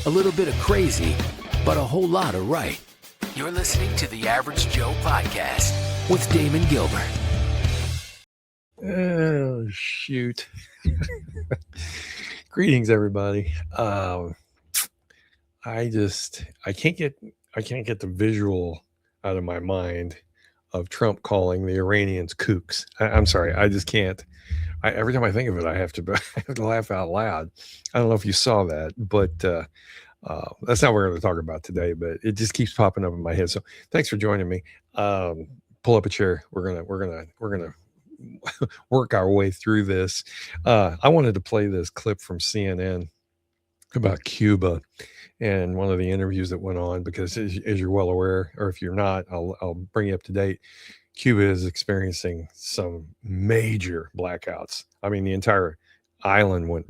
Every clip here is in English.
A little bit of crazy, but a whole lot of right. You're listening to the Average Joe Podcast with Damon Gilbert. Oh, shoot. Greetings, everybody. I can't get the visual out of my mind of Trump calling the Iranians kooks. I'm sorry, I just can't. Every time I think of it, I have to laugh out loud. I don't know if you saw that, but that's not what we're going to talk about today. But it just keeps popping up in my head. So thanks for joining me. Pull up a chair. We're gonna work our way through this. I wanted to play this clip from CNN about Cuba and one of the interviews that went on, because as you're well aware, or if you're not, I'll bring you up to date. Cuba is experiencing some major blackouts. I mean, the entire island went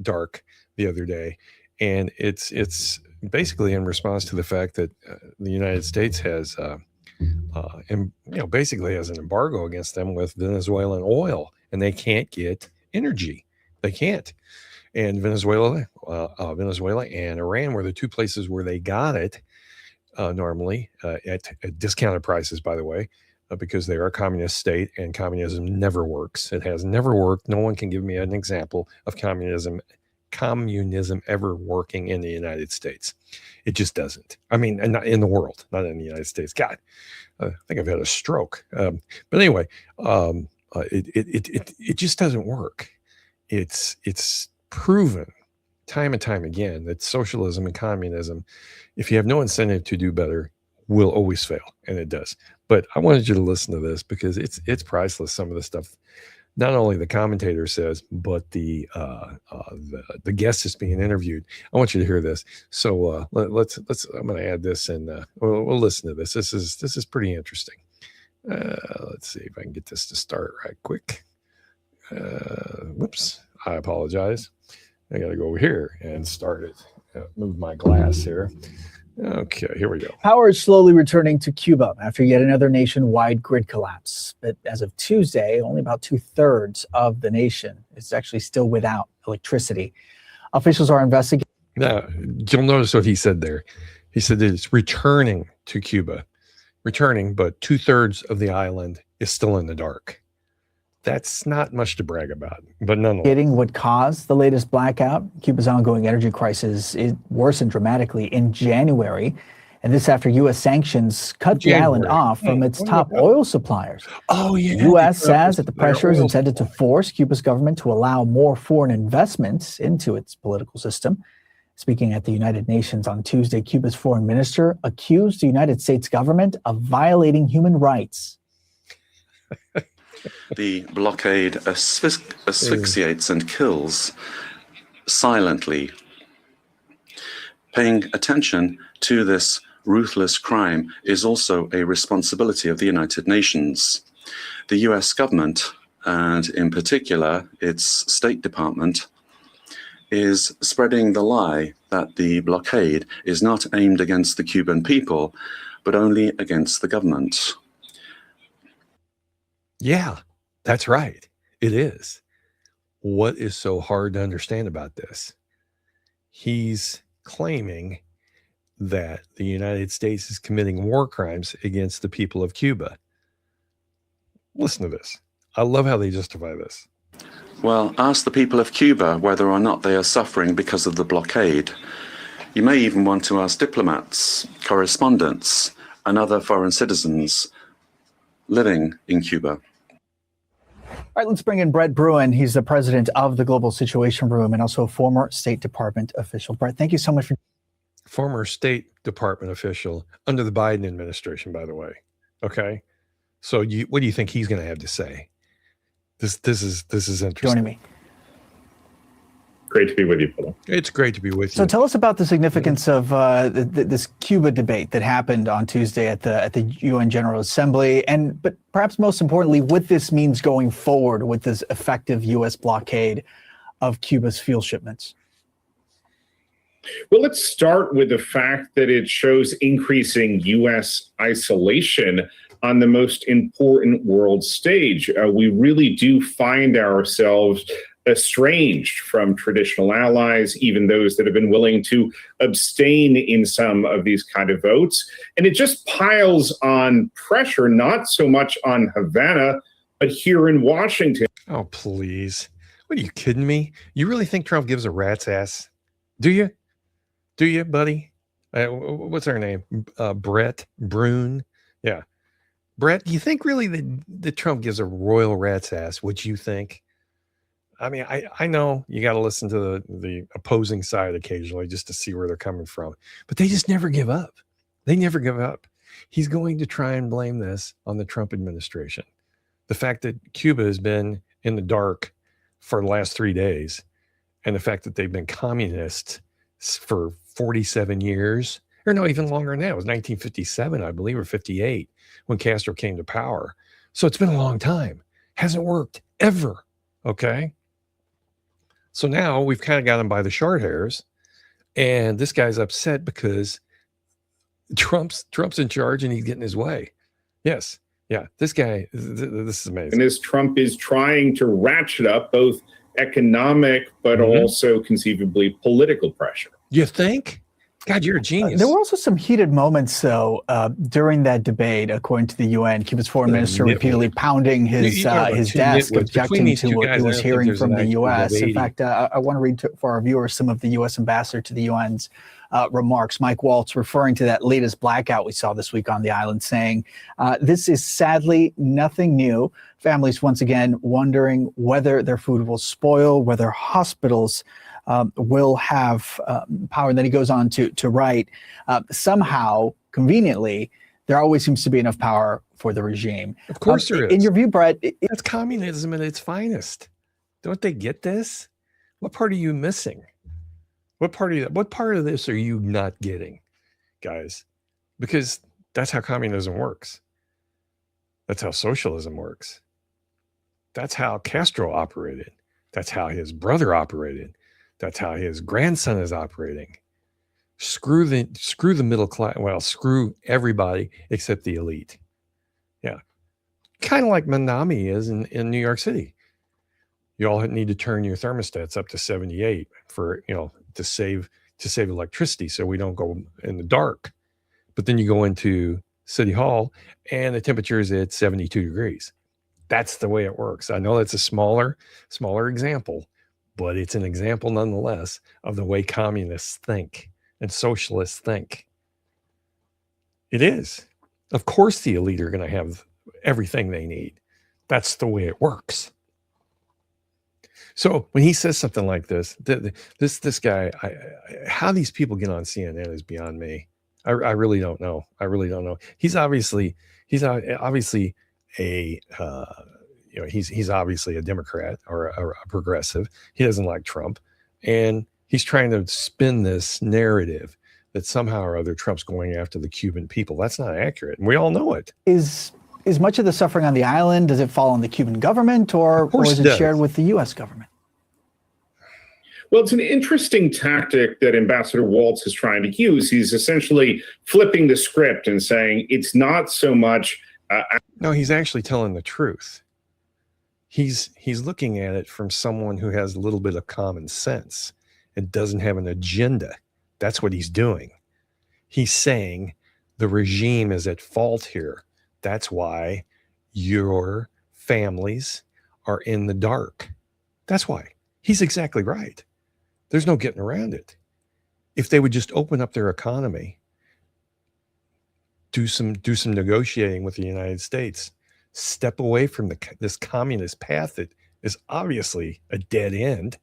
dark the other day, and it's basically in response to the fact that the United States has, basically has an embargo against them with Venezuelan oil, and they can't get energy. They can't. And Venezuela and Iran were the two places where they got it. Normally at discounted prices, by the way, because they are a communist state, and communism never works. It has never worked. No one can give me an example of communism ever working in the United States. It just doesn't. I mean, and not in the world, not in the United States. God, I think I've had a stroke. But anyway, it just doesn't work. It's proven time and time again that socialism and communism, if you have no incentive to do better, will always fail, and it does. But I wanted you to listen to this because it's priceless. Some of the stuff, not only the commentator says, but the guest is being interviewed. I want you to hear this. So let's. I'm going to add this, and we'll listen to this. This is pretty interesting. Let's see if I can get this to start right quick. Whoops, I apologize. I got to go over here and start it. Move my glass here. Okay, here we go. Power is slowly returning to Cuba after yet another nationwide grid collapse. But as of Tuesday, only about 2/3 of the nation is actually still without electricity. Officials are investigating. Now, you'll notice what he said there. He said that it's returning to Cuba. Returning, but 2/3 of the island is still in the dark. That's not much to brag about, but nonetheless. Getting what caused the latest blackout. Cuba's ongoing energy crisis worsened dramatically in January, and this after U.S. sanctions cut the island off from its top oil suppliers. Oh, yeah. The U.S. says that the pressure is intended to force Cuba's government to allow more foreign investments into its political system. Speaking at the United Nations on Tuesday, Cuba's foreign minister accused the United States government of violating human rights. The blockade asphyxiates and kills silently. Paying attention to this ruthless crime is also a responsibility of the United Nations. The US government, and in particular its State Department, is spreading the lie that the blockade is not aimed against the Cuban people, but only against the government. Yeah, that's right. It is. What is so hard to understand about this? He's claiming that the United States is committing war crimes against the people of Cuba. Listen to this. I love how they justify this. Well, ask the people of Cuba whether or not they are suffering because of the blockade. You may even want to ask diplomats, correspondents, and other foreign citizens living in Cuba. All right, let's bring in Brett Bruin. He's the president of the Global Situation Room and also a former State Department official. Brett, thank you so much for... Former State Department official under the Biden administration, by the way. Okay. So what do you think he's going to have to say? This is interesting. Joining me. Great to be with you, Paul. It's great to be with you. So tell us about the significance of this Cuba debate that happened on Tuesday at the UN General Assembly, but perhaps most importantly, what this means going forward with this effective U.S. blockade of Cuba's fuel shipments. Well, let's start with the fact that it shows increasing U.S. isolation on the most important world stage. We really do find ourselves estranged from traditional allies, even those that have been willing to abstain in some of these kind of votes. And it just piles on pressure, not so much on Havana, but here in Washington. Oh, please. What, are you kidding me? You really think Trump gives a rat's ass? Do you? Do you, buddy? What's her name? Brett Brune. Yeah. Brett, do you think really that Trump gives a royal rat's ass? What you think? I mean, I know you got to listen to the opposing side occasionally just to see where they're coming from, but they just never give up. They never give up. He's going to try and blame this on the Trump administration. The fact that Cuba has been in the dark for the last 3 days, and the fact that they've been communists for 47 years, or no, even longer than that. It was 1957, I believe, or 58 when Castro came to power. So it's been a long time. Hasn't worked ever. Okay. So now we've kind of got him by the short hairs, and this guy's upset because Trump's in charge and he's getting his way. Yes. Yeah. This guy, this is amazing. And as Trump is trying to ratchet up both economic, but also conceivably political pressure. You think? God, you're a genius. There were also some heated moments, though, during that debate, according to the UN. Cuba's foreign minister repeatedly pounding his desk, objecting to what he was hearing from the U.S. In fact, I want to read for our viewers some of the U.S. ambassador to the UN's remarks. Mike Waltz, referring to that latest blackout we saw this week on the island, saying, this is sadly nothing new. Families once again wondering whether their food will spoil, whether hospitals will have power. And then he goes on to write, somehow, conveniently, there always seems to be enough power for the regime. Of course there is. In your view, Brett, that's communism at its finest. Don't they get this? What part are you missing? What part of this are you not getting, guys? Because that's how communism works. That's how socialism works. That's how Castro operated. That's how his brother operated. That's how his grandson is operating. Screw the middle class. Well, screw everybody except the elite. Yeah. Kind of like Manami is in New York City. You all need to turn your thermostats up to 78 for, to save electricity so we don't go in the dark. But then you go into City Hall and the temperature is at 72 degrees. That's the way it works. I know that's a smaller example, but it's an example nonetheless of the way communists think and socialists think. It is. Of course, the elite are going to have everything they need. That's the way it works. So when he says something like this, this guy, how these people get on CNN is beyond me. I really don't know. He's obviously a he's obviously a Democrat or a progressive. He doesn't like Trump, and he's trying to spin this narrative that somehow or other Trump's going after the Cuban people. That's not accurate, and we all know it. Is much of the suffering on the island, does it fall on the Cuban government, or is it shared with the U.S. government? Well, it's an interesting tactic that Ambassador Waltz is trying to use. He's essentially flipping the script and saying it's not so much. No, he's actually telling the truth. He's looking at it from someone who has a little bit of common sense and doesn't have an agenda. That's what he's doing. He's saying the regime is at fault here. That's why your families are in the dark. That's why. He's exactly right. There's no getting around it. If they would just open up their economy, do some negotiating with the United States, step away from this communist path that is obviously a dead end.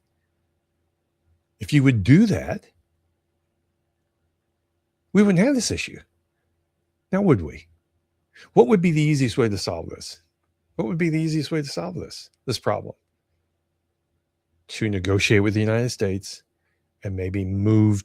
If you would do that, we wouldn't have this issue. Now, would we? What would be the easiest way to solve this? What would be the easiest way to solve this problem? To negotiate with the United States and maybe move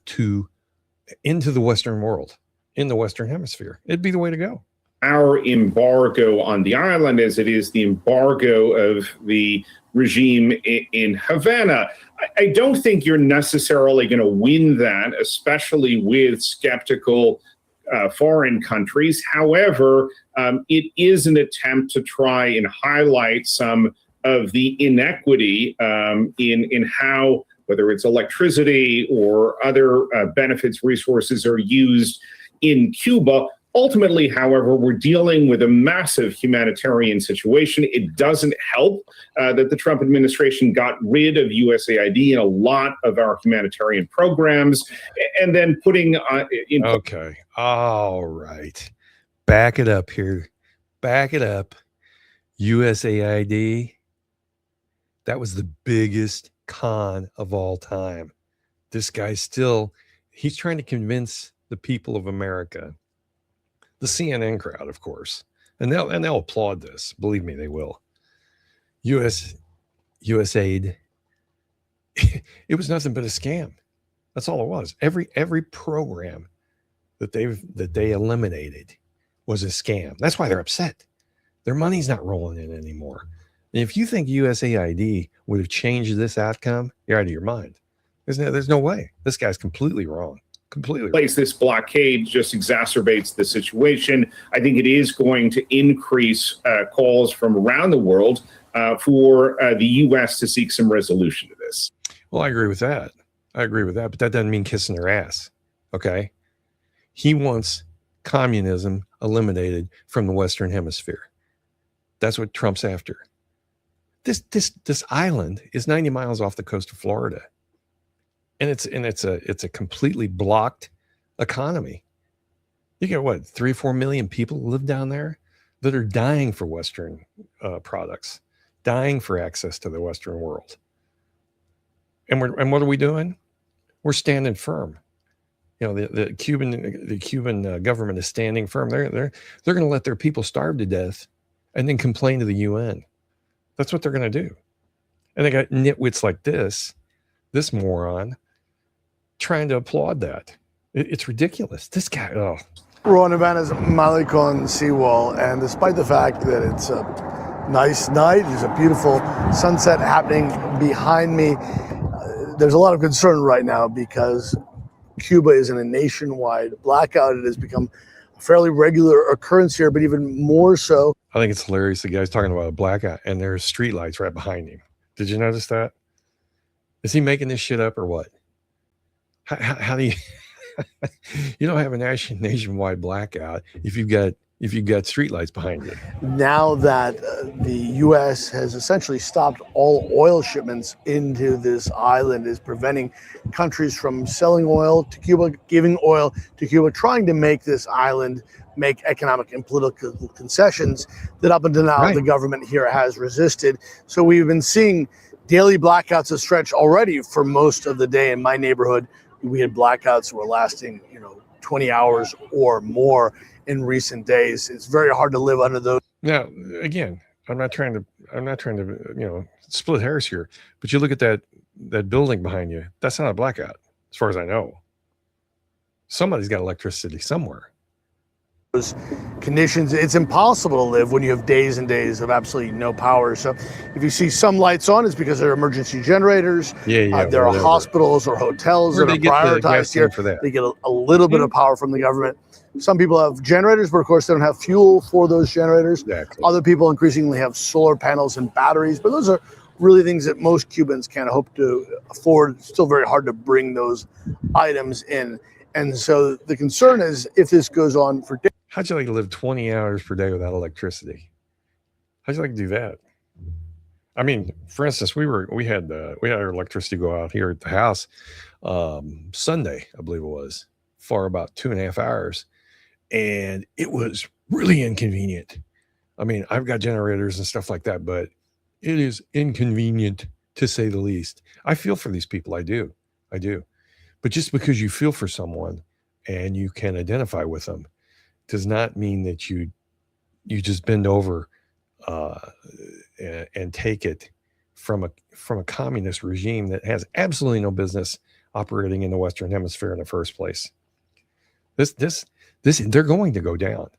into the Western world, in the Western Hemisphere. It'd be the way to go. Our embargo on the island as it is the embargo of the regime in Havana. I don't think you're necessarily going to win that, especially with skeptical foreign countries. However, it is an attempt to try and highlight some of the inequity in how, whether it's electricity or other benefits, resources are used in Cuba. Ultimately, however, we're dealing with a massive humanitarian situation. It doesn't help that the Trump administration got rid of USAID and a lot of our humanitarian programs, and then putting in. Okay. All right. Back it up here. Back it up. USAID, that was the biggest con of all time. This guy's he's trying to convince the people of America, the CNN crowd, of course, and they'll applaud this. Believe me, they will. USAID, it was nothing but a scam. That's all it was. Every program that they eliminated was a scam. That's why they're upset. Their money's not rolling in anymore. And if you think USAID would have changed this outcome, you're out of your mind. There's no way. This guy's completely wrong. Completely wrong. This blockade just exacerbates the situation. I think it is going to increase calls from around the world for the U.S. to seek some resolution to this. Well, I agree with that. But that doesn't mean kissing their ass. Okay. He wants communism eliminated from the Western Hemisphere. That's what Trump's after. This island is 90 miles off the coast of Florida. And it's a completely blocked economy. You get what, 3-4 million people live down there that are dying for Western products, dying for access to the Western world. And what are we doing? We're standing firm. You know, the Cuban government is standing firm. They're going to let their people starve to death and then complain to the UN. That's what they're going to do. And they got nitwits like this moron, trying to applaud that. It's ridiculous. This guy, oh. We're on Havana's Malecon seawall, and despite the fact that it's a nice night, there's a beautiful sunset happening behind me, there's a lot of concern right now because Cuba is in a nationwide blackout. It has become a fairly regular occurrence here, but even more so. I think it's hilarious. The guy's talking about a blackout, and there's streetlights right behind him. Did you notice that? Is he making this shit up or what? How do you you don't have a nationwide blackout if you've got streetlights behind you? Now that the U.S. has essentially stopped all oil shipments into this island, is preventing countries from selling oil to Cuba, giving oil to Cuba, trying to make this island make economic and political concessions that up until now the government here has resisted. So we've been seeing daily blackouts that stretch already for most of the day. In my neighborhood, we had blackouts that were lasting, 20 hours or more in recent days. It's very hard to live under those. Now, again, I'm not trying to, split hairs here, but you look at that building behind you. That's not a blackout, as far as I know. Somebody's got electricity somewhere. Conditions, it's impossible to live when you have days and days of absolutely no power. So if you see some lights on, it's because they're emergency generators. There are hospitals or hotels that are prioritized here. For that. They get a little bit of power from the government. Some people have generators, but of course they don't have fuel for those generators. Exactly. Other people increasingly have solar panels and batteries, but those are really things that most Cubans can't hope to afford. It's still very hard to bring those items in. And so the concern is, if this goes on for days. How'd you like to live 20 hours per day without electricity? How'd you like to do that? I mean, for instance, we had our electricity go out here at the house Sunday, I believe it was, for about 2.5 hours. And it was really inconvenient. I mean, I've got generators and stuff like that, but it is inconvenient to say the least. I feel for these people. I do. But just because you feel for someone and you can identify with them does not mean that you just bend over and take it from a communist regime that has absolutely no business operating in the Western Hemisphere in the first place. This they're going to go down.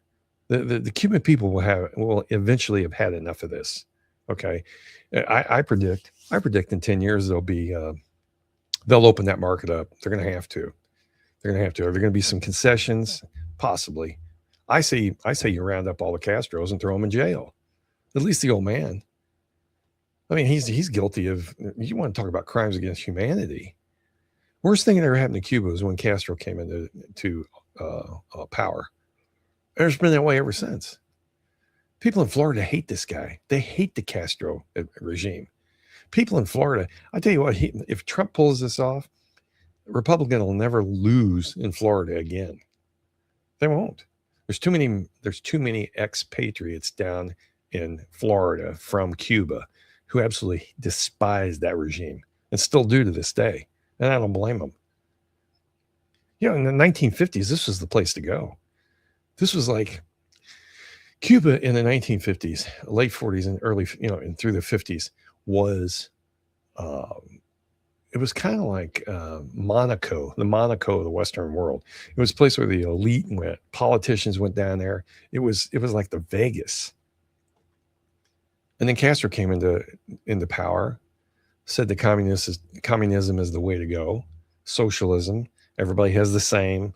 The Cuban people will eventually have had enough of this. Okay, I predict in 10 years they'll open that market up. They're going to have to. Are there going to be some concessions? Possibly. I say you round up all the Castros and throw them in jail. At least the old man. I mean, he's guilty of, you want to talk about crimes against humanity. Worst thing that ever happened to Cuba was when Castro came into power. It's been that way ever since. People in Florida hate this guy. They hate the Castro regime. People in Florida, I tell you what, if Trump pulls this off, Republican will never lose in Florida again. They won't. There's too many expatriates down in Florida from Cuba who absolutely despise that regime and still do to this day. And I don't blame them. You know, in the 1950s, this was the place to go. This was like Cuba in the 1950s, late 40s and early, and through the 50s was, it was kind of like Monaco, the Monaco of the Western world. It was a place where the elite went. Politicians went down there. It was like the Vegas. And then Castro came into power, said that communism is the way to go. Socialism, everybody has the same.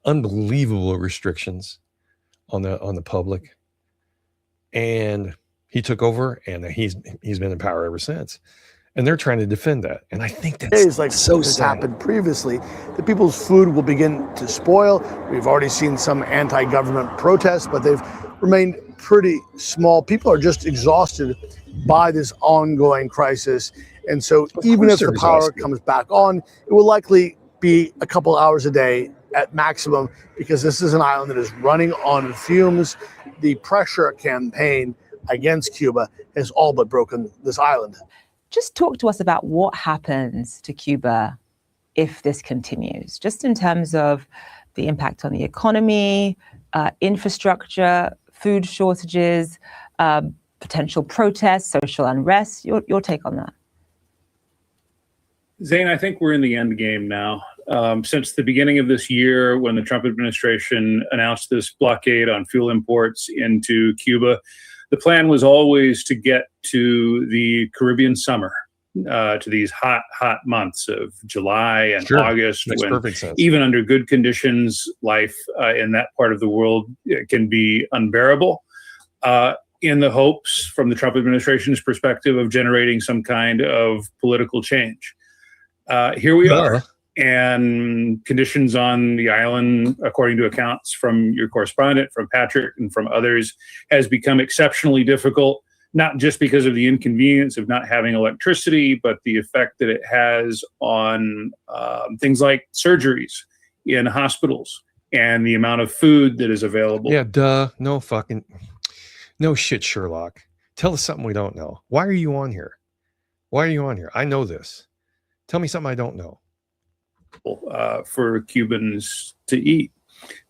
Unbelievable restrictions on the public. And he took over, and he's been in power ever since. And they're trying to defend that. And I think that's like so has sad. happened previously. The people's food will begin to spoil. We've already seen some anti-government protests, but they've remained pretty small. People are just exhausted by this ongoing crisis. And so even if the power comes back on, it will likely be a couple hours a day at maximum, because this is an island that is running on fumes. The pressure campaign against Cuba has all but broken this island. Just talk to us about what happens to Cuba if this continues, just in terms of the impact on the economy, infrastructure, food shortages, potential protests, social unrest. Your take on that? Zane, I think we're in the end game now. Since the beginning of this year, when the Trump administration announced this blockade on fuel imports into Cuba, the plan was always to get to the Caribbean summer, to these hot months of July and August, Makes when perfect sense. even under good conditions, life in that part of the world can be unbearable, in the hopes, from the Trump administration's perspective, of generating some kind of political change. Here we are. And conditions on the island, according to accounts from your correspondent, from Patrick, and from others, has become exceptionally difficult, not just because of the inconvenience of not having electricity, but the effect that it has on things like surgeries in hospitals and the amount of food that is available. Yeah, no shit, Sherlock. Tell us something we don't know. Why are you on here? I know this. Tell me something I don't know. For Cubans to eat.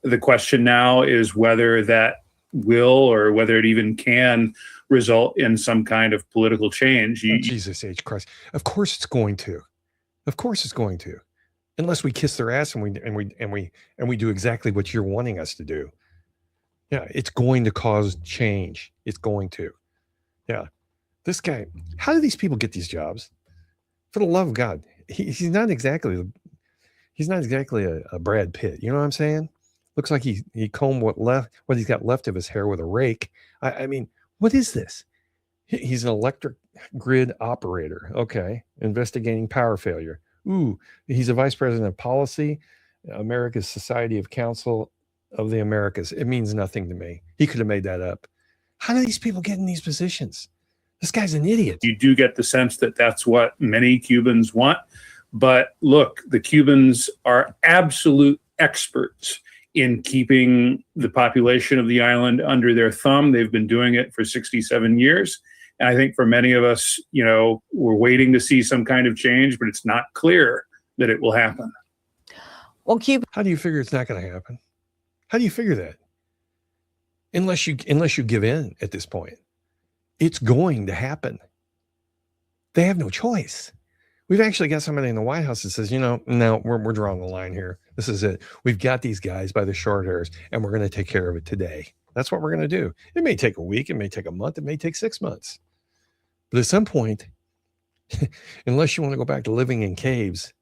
The question now is whether that will, or whether it even can, result in some kind of political change. Jesus H. Christ! Of course it's going to. Unless we kiss their ass and we do exactly what you're wanting us to do. Yeah, it's going to cause change. It's going to. Yeah, this guy. How do these people get these jobs? For the love of God, he's not exactly a Brad Pitt. You know what I'm saying? Looks like he combed what he's got left of his hair with a rake. I mean, what is this? He's an electric grid operator. Okay. Investigating power failure. Ooh, he's a vice president of policy, America's Society of Council of the Americas. It means nothing to me. He could have made that up. How do these people get in these positions? This guy's an idiot. You do get the sense that that's what many Cubans want. But look, the Cubans are absolute experts in keeping the population of the island under their thumb. They've been doing it for 67 years. And I think for many of us, we're waiting to see some kind of change, but it's not clear that it will happen. Well, Cuba. How do you figure it's not going to happen? How do you figure that? Unless you give in at this point. It's going to happen. They have no choice. We've actually got somebody in the White House that says, no, we're drawing the line here. This is it. We've got these guys by the short hairs, and we're going to take care of it today. That's what we're going to do. It may take a week. It may take a month. It may take 6 months. But at some point, unless you want to go back to living in caves,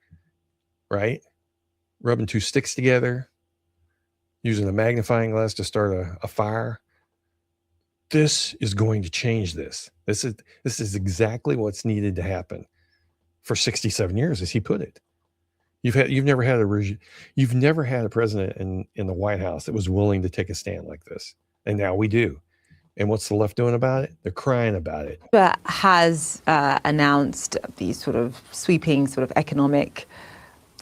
right? Rubbing two sticks together, using a magnifying glass to start a fire. This is going to change this. This is exactly what's needed to happen for 67 years, as he put it. You've never had a president in the White House that was willing to take a stand like this. And now we do. And what's the left doing about it? They're crying about it. Cuba has announced these sort of sweeping sort of economic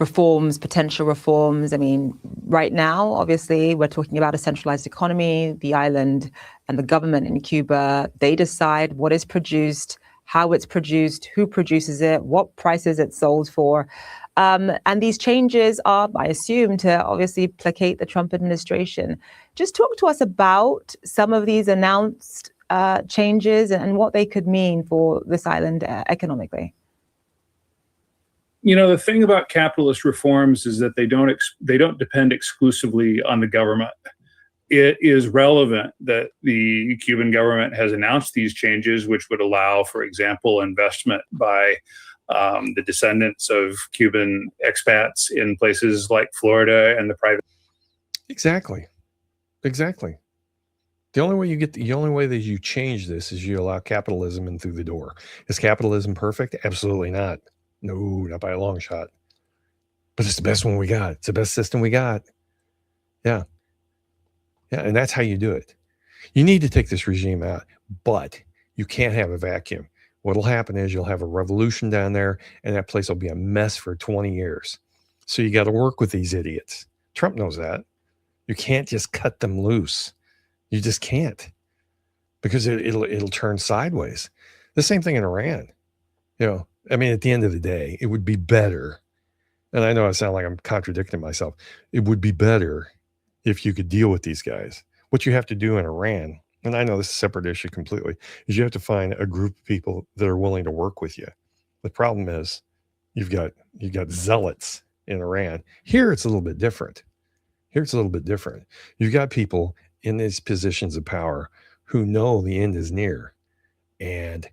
reforms, potential reforms. I mean, right now, obviously, we're talking about a centralized economy. The island and the government in Cuba, they decide what is produced, how it's produced, who produces it, what prices it's sold for. And these changes are, I assume, to obviously placate the Trump administration. Just talk to us about some of these announced changes and what they could mean for this island economically. You know, the thing about capitalist reforms is that they don't depend exclusively on the government. It is relevant that the Cuban government has announced these changes, which would allow, for example, investment by the descendants of Cuban expats in places like Florida and the private. Exactly. The only way that you change this is you allow capitalism in through the door. Is capitalism perfect? Absolutely not. No, not by a long shot. But it's the best one we got. It's the best system we got. Yeah. And that's how you do it. You need to take this regime out, but you can't have a vacuum. What'll happen is you'll have a revolution down there, and that place will be a mess for 20 years. So you got to work with these idiots. Trump knows that. You can't just cut them loose. You just can't, because it'll turn sideways. The same thing in Iran. I mean, at the end of the day, it would be better. And I know I sound like I'm contradicting myself. It would be better if you could deal with these guys. What you have to do in Iran, and I know this is a separate issue completely, is you have to find a group of people that are willing to work with you. The problem is you've got zealots in Iran. Here it's a little bit different. You've got people in these positions of power who know the end is near, and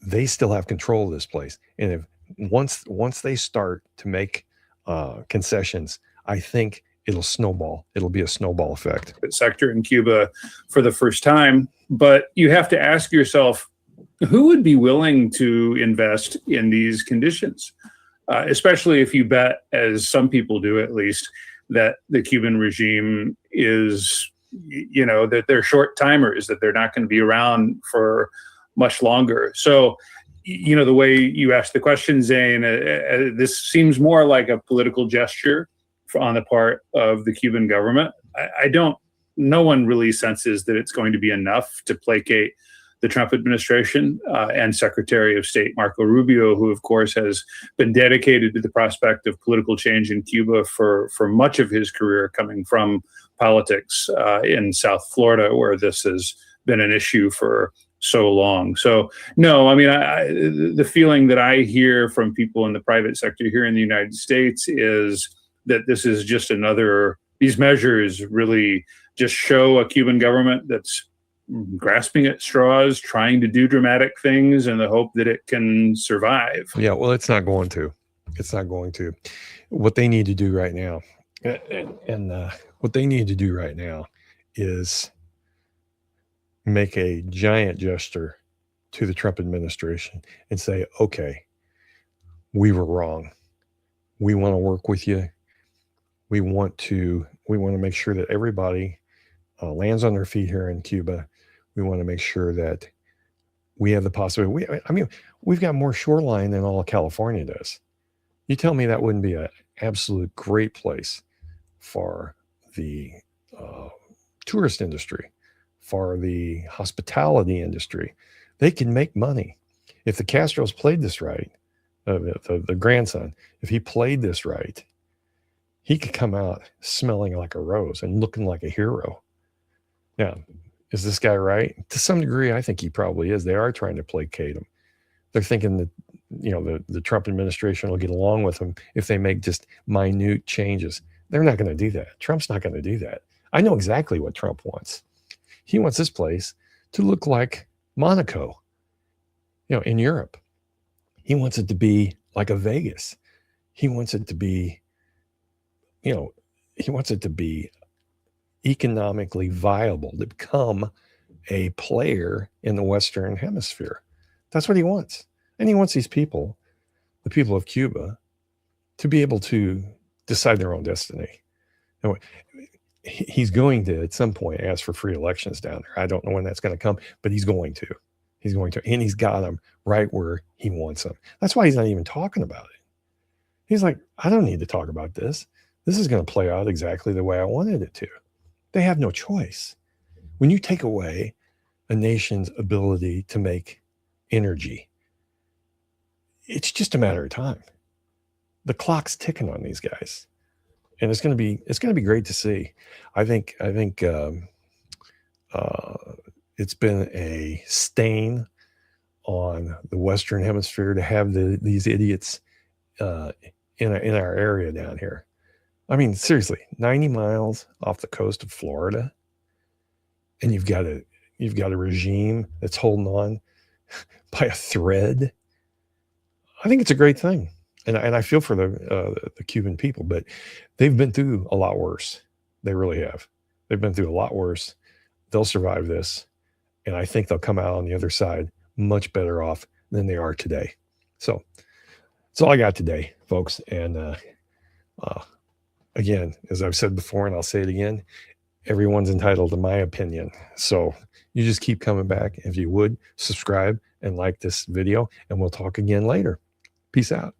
they still have control of this place. And if once they start to make concessions, I think it'll snowball. It'll be a snowball effect. Sector in Cuba for the first time, but you have to ask yourself, who would be willing to invest in these conditions? Especially if you bet, as some people do at least, that the Cuban regime is, that they're short timers, that they're not going to be around for much longer. So, the way you asked the question, Zane, this seems more like a political gesture on the part of the Cuban government. No one really senses that it's going to be enough to placate the Trump administration and Secretary of State Marco Rubio, who, of course, has been dedicated to the prospect of political change in Cuba for much of his career, coming from politics in South Florida, where this has been an issue for so long. So, no, I mean, the feeling that I hear from people in the private sector here in the United States is that this is just these measures really just show a Cuban government that's grasping at straws, trying to do dramatic things in the hope that it can survive. Yeah, well, it's not going to. What they need to do right now, what they need to do right now is make a giant gesture to the Trump administration and say, okay, we were wrong. We want to work with you. We want to make sure that everybody lands on their feet here in Cuba. We want to make sure that we have the possibility. We've got more shoreline than all of California does. You tell me that wouldn't be an absolute great place for the tourist industry, for the hospitality industry. They can make money. If the Castros played this right, the grandson, if he played this right, he could come out smelling like a rose and looking like a hero. Now, is this guy right? To some degree, I think he probably is. They are trying to placate him. They're thinking that, the Trump administration will get along with him if they make just minute changes. They're not going to do that. Trump's not going to do that. I know exactly what Trump wants. He wants this place to look like Monaco, in Europe. He wants it to be like a Vegas. He wants it to be, economically viable, to become a player in the Western Hemisphere. That's what he wants. And he wants these people, the people of Cuba, to be able to decide their own destiny. Now, he's going to, at some point, ask for free elections down there. I don't know when that's going to come, but he's going to. He's going to. And he's got them right where he wants them. That's why he's not even talking about it. He's like, I don't need to talk about this. This is going to play out exactly the way I wanted it to. They have no choice. When you take away a nation's ability to make energy, it's just a matter of time. The clock's ticking on these guys, and it's going to be great to see. I think it's been a stain on the Western Hemisphere to have these idiots in our area down here. I mean, seriously, 90 miles off the coast of Florida, and you've got a regime that's holding on by a thread. I think it's a great thing, and I feel for the Cuban people, but they've been through a lot worse. They really have. They've been through a lot worse. They'll survive this, and I think they'll come out on the other side much better off than they are today. So that's all I got today, folks. And again, as I've said before, and I'll say it again, everyone's entitled to my opinion. So you just keep coming back. If you would, subscribe and like this video, and we'll talk again later. Peace out.